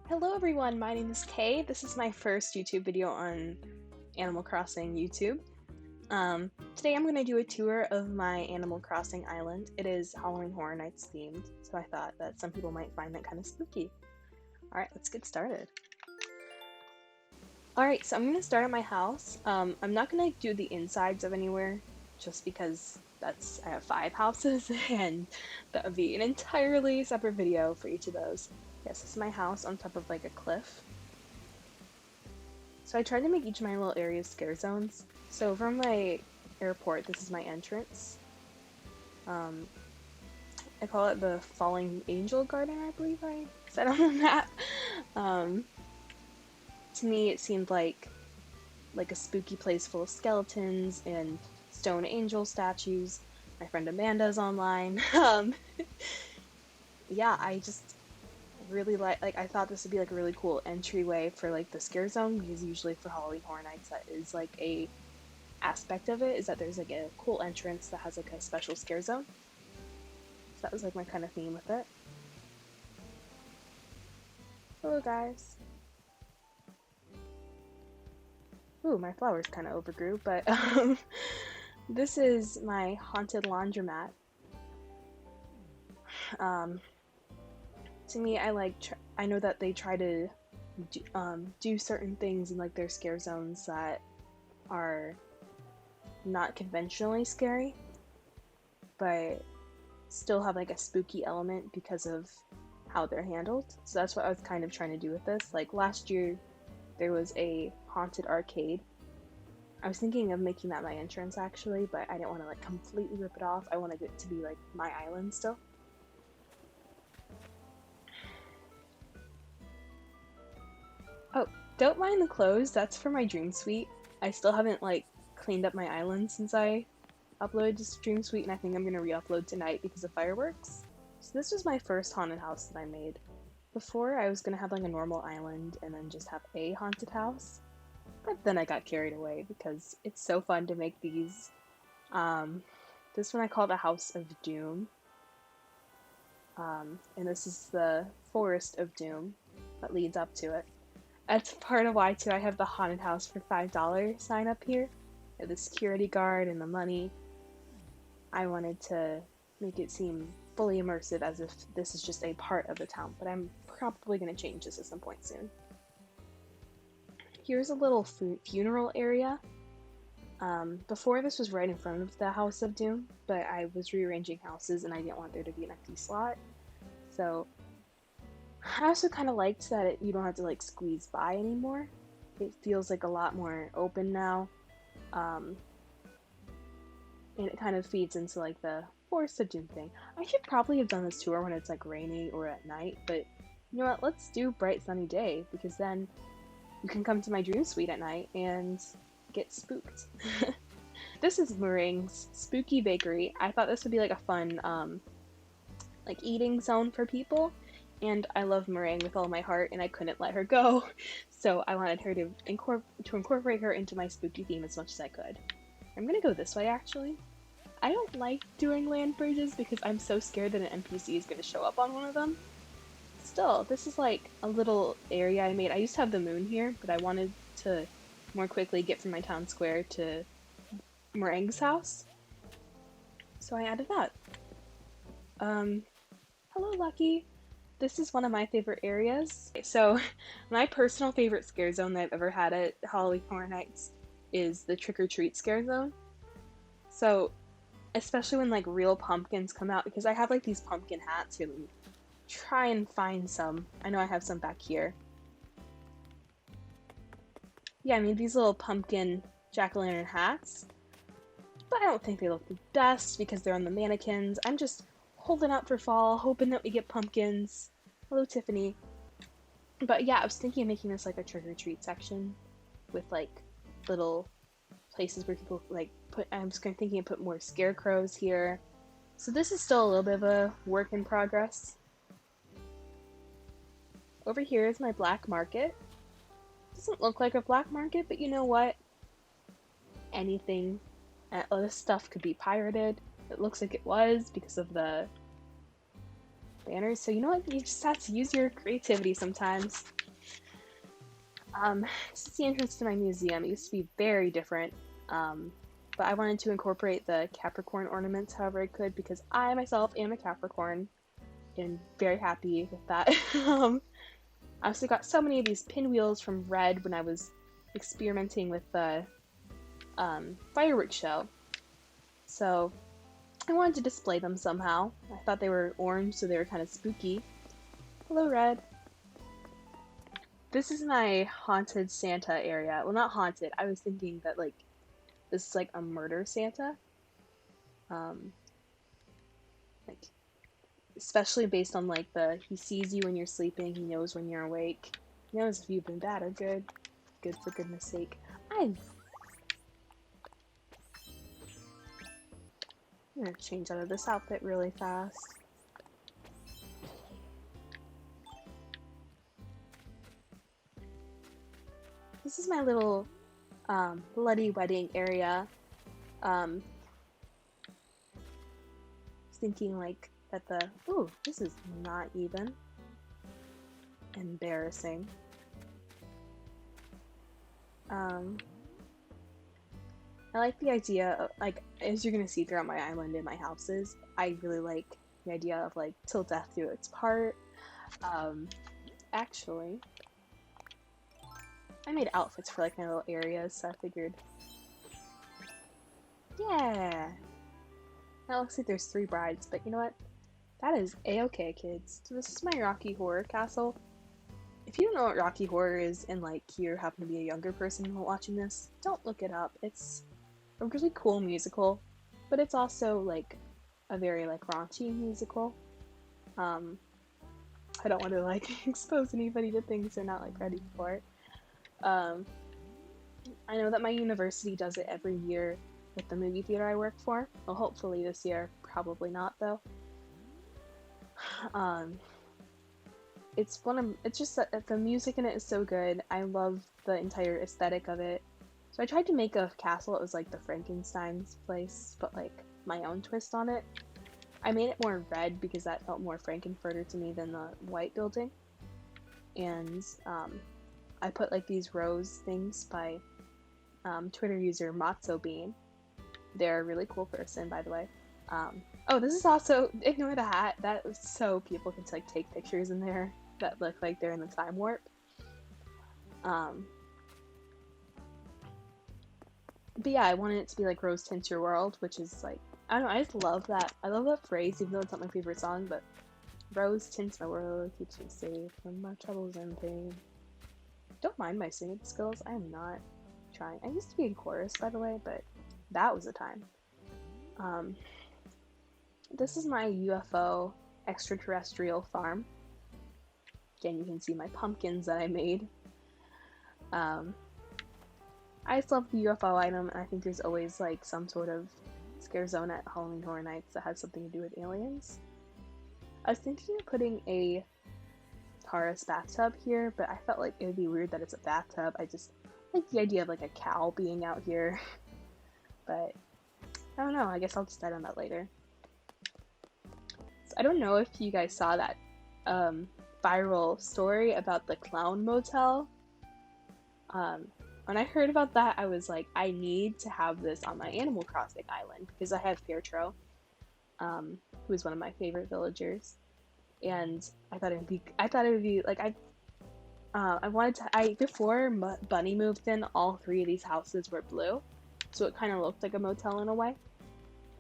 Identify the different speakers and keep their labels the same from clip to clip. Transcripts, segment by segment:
Speaker 1: Hello everyone, my name is Kay. This is my first YouTube video on Animal Crossing YouTube. Today I'm going to do a tour of my Animal Crossing island. It is Halloween Horror Nights themed, so I thought that some people might find that kind of spooky. Alright, let's get started. Alright, so I'm going to start at my house. I'm not going to do the insides of anywhere, just because I have 5 houses, and that would be an entirely separate video for each of those. Yes, this is my house on top of like a cliff. So I tried to make each of my little areas scare zones. So from my airport, this is my entrance. I call it the Falling Angel Garden, I believe I said on the map. To me, it seemed like a spooky place full of skeletons and stone angel statues. My friend Amanda's online. Yeah, I just really I thought this would be like a really cool entryway for like the scare zone, because usually for Halloween Horror Nights that is like a aspect of it, is that there's like a cool entrance that has like a special scare zone. So that was like my kind of theme with it. Hello guys. Ooh, my flowers kind of overgrew, but this is my haunted laundromat. To me, I know that they try to do certain things in like their scare zones that are not conventionally scary, but still have like a spooky element because of how they're handled. So that's what I was kind of trying to do with this. Like last year, there was a haunted arcade. I was thinking of making that my entrance actually, but I didn't want to like completely rip it off. I wanted it to be like my island still. Oh, don't mind the clothes, that's for my dream suite. I still haven't like cleaned up my island since I uploaded to Dream Suite, and I think I'm gonna re-upload tonight because of fireworks. So this was my first haunted house that I made. Before, I was gonna have like a normal island and then just have a haunted house, but then I got carried away because it's so fun to make these. This one I call the House of Doom, and this is the Forest of Doom that leads up to it. That's part of why too I have the haunted house for $5 sign up here. I have the security guard and the money. I wanted to make it seem fully immersive, as if this is just a part of the town, but I'm probably going to change this at some point soon. Here's a little funeral area. Before, this was right in front of the House of Doom, but I was rearranging houses and I didn't want there to be an empty slot. So I also kind of liked that you don't have to like squeeze by anymore. It feels like a lot more open now. And it kind of feeds into like the Forest of Doom thing. I should probably have done this tour when it's like rainy or at night, but you know what, let's do bright sunny day, because then you can come to my dream suite at night and get spooked. This is Meringue's Spooky Bakery. I thought this would be like a fun like eating zone for people, and I love Meringue with all my heart and I couldn't let her go, so I wanted her to incorporate her into my spooky theme as much as I could. I'm gonna go this way actually. I don't like doing land bridges because I'm so scared that an NPC is gonna show up on one of them. Still, this is like a little area I made. I used to have the moon here, but I wanted to more quickly get from my town square to Meringue's house, so I added that. Hello Lucky! This is one of my favorite areas. So, my personal favorite scare zone that I've ever had at Halloween Horror Nights is the Trick or Treat scare zone. So, especially when like real pumpkins come out, because I have like these pumpkin hats here. Let me try and find some. I know I have some back here. Yeah, I made these little pumpkin jack-o'-lantern hats, but I don't think they look the best because they're on the mannequins. I'm just holding out for fall, hoping that we get pumpkins. Hello, Tiffany. But yeah, I was thinking of making this like a trick-or-treat section with like little places where people like I'm just thinking of put more scarecrows here. So this is still a little bit of a work in progress. Over here is my black market. Doesn't look like a black market, but you know what? Anything, all this stuff could be pirated. It looks like it was because of the banners. So you know what? You just have to use your creativity sometimes. This is the entrance to my museum. It used to be very different, but I wanted to incorporate the Capricorn ornaments however I could because I myself am a Capricorn and very happy with that. I also got so many of these pinwheels from Red when I was experimenting with the fireworks show. So I wanted to display them somehow. I thought they were orange, so they were kind of spooky. Hello, Red. This is my haunted Santa area. Well, not haunted. I was thinking that, like, this is like a murder Santa. Like, especially based on, like, he sees you when you're sleeping, he knows when you're awake. He knows if you've been bad or good. Good for goodness sake. I'm gonna change out of this outfit really fast. This is my little bloody wedding area. Thinking like that ooh, this is not even. Embarrassing. I like the idea of, like, as you're gonna see throughout my island and my houses, I really like the idea of, like, till death do its part. Actually, I made outfits for, like, my little areas, so I figured, yeah. Now it looks like there's 3 brides, but you know what? That is a-okay, kids. So this is my Rocky Horror Castle. If you don't know what Rocky Horror is, and, like, you happen to be a younger person watching this, don't look it up. It's a really cool musical, but it's also, like, a very, like, raunchy musical. I don't want to, like, expose anybody to things they're not, like, ready for. I know that my university does it every year with the movie theater I work for. Well, hopefully this year. Probably not, though. It's just that the music in it is so good. I love the entire aesthetic of it. So I tried to make a castle. It was like the Frankenstein's place, but like my own twist on it. I made it more red because that felt more Frankenfurter to me than the white building. And I put like these rose things by Twitter user Matzo Bean. They're a really cool person, by the way. Oh, this is also, ignore the hat. That was so people can like take pictures in there that look like they're in the time warp. But yeah, I wanted it to be like Rose Tints Your World, which is like, I don't know, I just love that. I love that phrase, even though it's not my favorite song, but Rose tints my world, keeps me safe from my troubles and pain. Don't mind my singing skills, I am not trying. I used to be in chorus, by the way, but that was a time. This is my UFO extraterrestrial farm. Again, you can see my pumpkins that I made. I just love the UFO item, and I think there's always like some sort of scare zone at Halloween Horror Nights that has something to do with aliens. I was thinking of putting a Taurus bathtub here, but I felt like it would be weird that it's a bathtub. I just like the idea of like a cow being out here. But I don't know, I guess I'll decide on that later. So I don't know if you guys saw that viral story about the Clown Motel. When I heard about that, I was like, I need to have this on my Animal Crossing island because I have Fairtro, who is one of my favorite villagers, and I thought it would be like before Bunny moved in, all 3 of these houses were blue, so it kind of looked like a motel in a way.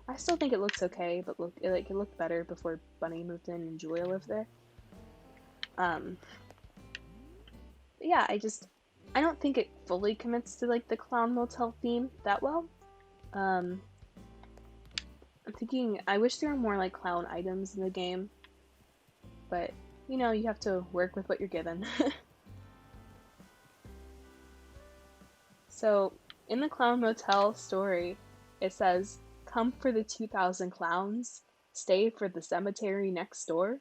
Speaker 1: I still think it looks okay, but it looked better before Bunny moved in and Julia lived there. Yeah, I don't think it fully commits to like the Clown Motel theme that well. I'm thinking I wish there were more like clown items in the game, but you know, you have to work with what you're given. So in the Clown Motel story, it says, "Come for the 2,000 clowns, stay for the cemetery next door."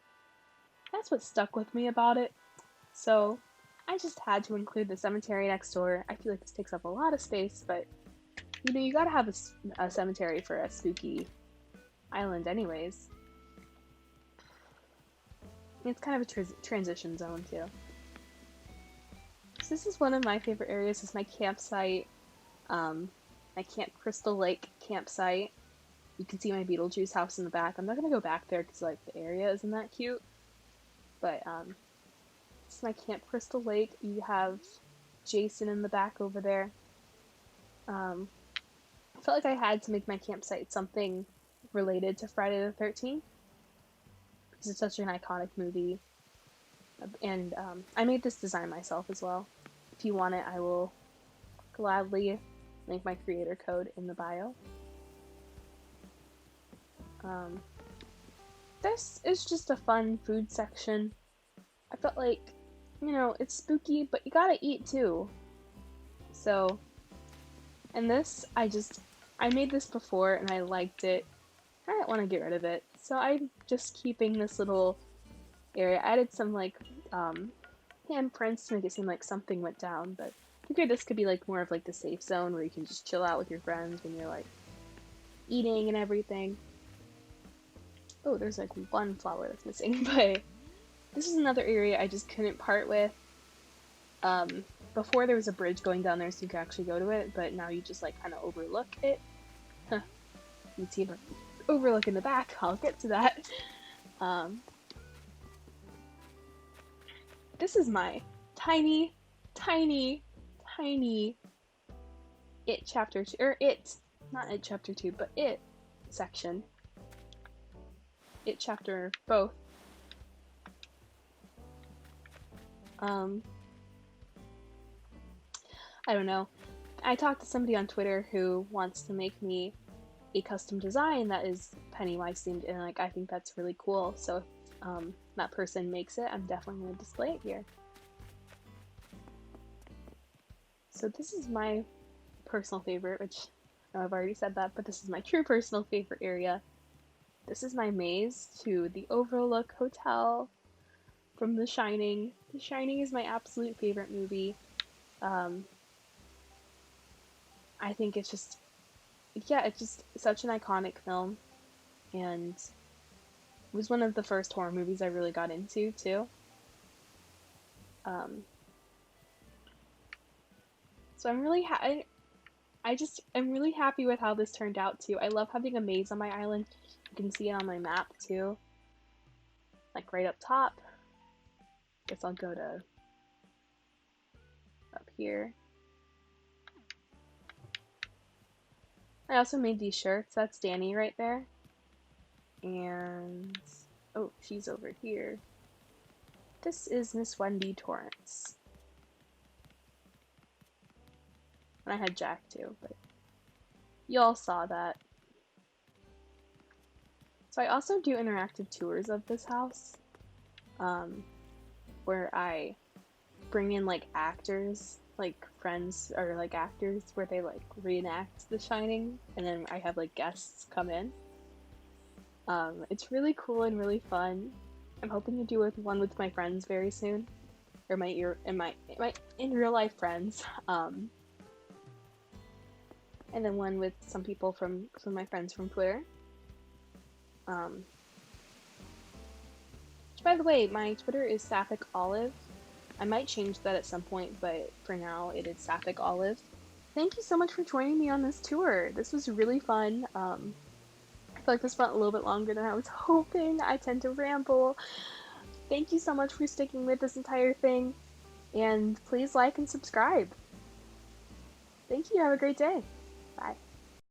Speaker 1: That's what stuck with me about it. So I just had to include the cemetery next door. I feel like this takes up a lot of space, but you know, you gotta have a cemetery for a spooky island anyways. It's kind of a transition zone too. So this is one of my favorite areas. This is my campsite, my Camp Crystal Lake campsite. You can see my Beetlejuice house in the back. I'm not gonna go back there because like the area isn't that cute. But this is my Camp Crystal Lake. You have Jason in the back over there. I felt like I had to make my campsite something related to Friday the 13th because it's such an iconic movie. And I made this design myself as well. If you want it, I will gladly link my creator code in the bio. This is just a fun food section. I felt like, you know, it's spooky, but you gotta eat too. So, and this, I made this before and I liked it. I didn't want to get rid of it, so I'm just keeping this little area. I added some like handprints to make it seem like something went down, but I figured this could be like more of like the safe zone where you can just chill out with your friends when you're like eating and everything. Oh, there's like one flower that's missing, but this is another area I just couldn't part with. Before there was a bridge going down there so you could actually go to it, but now you just like kind of overlook it. You can see the overlook in the back. I'll get to that. This is my tiny It Chapter 2, or It, not It Chapter 2, but It section. It Chapter both. I don't know. I talked to somebody on Twitter who wants to make me a custom design that is Pennywise themed, and like I think that's really cool. So if that person makes it, I'm definitely going to display it here. So this is my personal favorite, which I know I've already said that, but this is my true personal favorite area. This is my maze to the Overlook Hotel from The Shining. The Shining is my absolute favorite movie. I think it's just, yeah, it's just such an iconic film, and it was one of the first horror movies I really got into, too. So I'm really I'm really happy with how this turned out, too. I love having a maze on my island. You can see it on my map, too. Like, right up top. Guess I'll go to up here. I also made these shirts. That's Danny right there. And, oh, she's over here. This is Miss Wendy Torrance. And I had Jack too, but y'all saw that. So I also do interactive tours of this house, where I bring in like actors, like friends or like actors, where they like reenact The Shining, and then I have like guests come in. It's really cool and really fun. I'm hoping to do one with my friends very soon, or my in real life friends. And then one with some people from some of my friends from Twitter. By the way, my Twitter is Sapphic Olive. I might change that at some point, but for now it is Sapphic Olive. Thank you so much for joining me on this tour. This was really fun. I feel like this went a little bit longer than I was hoping. I tend to ramble. Thank you so much for sticking with this entire thing, and please like and subscribe. Thank you. Have a great day. Bye.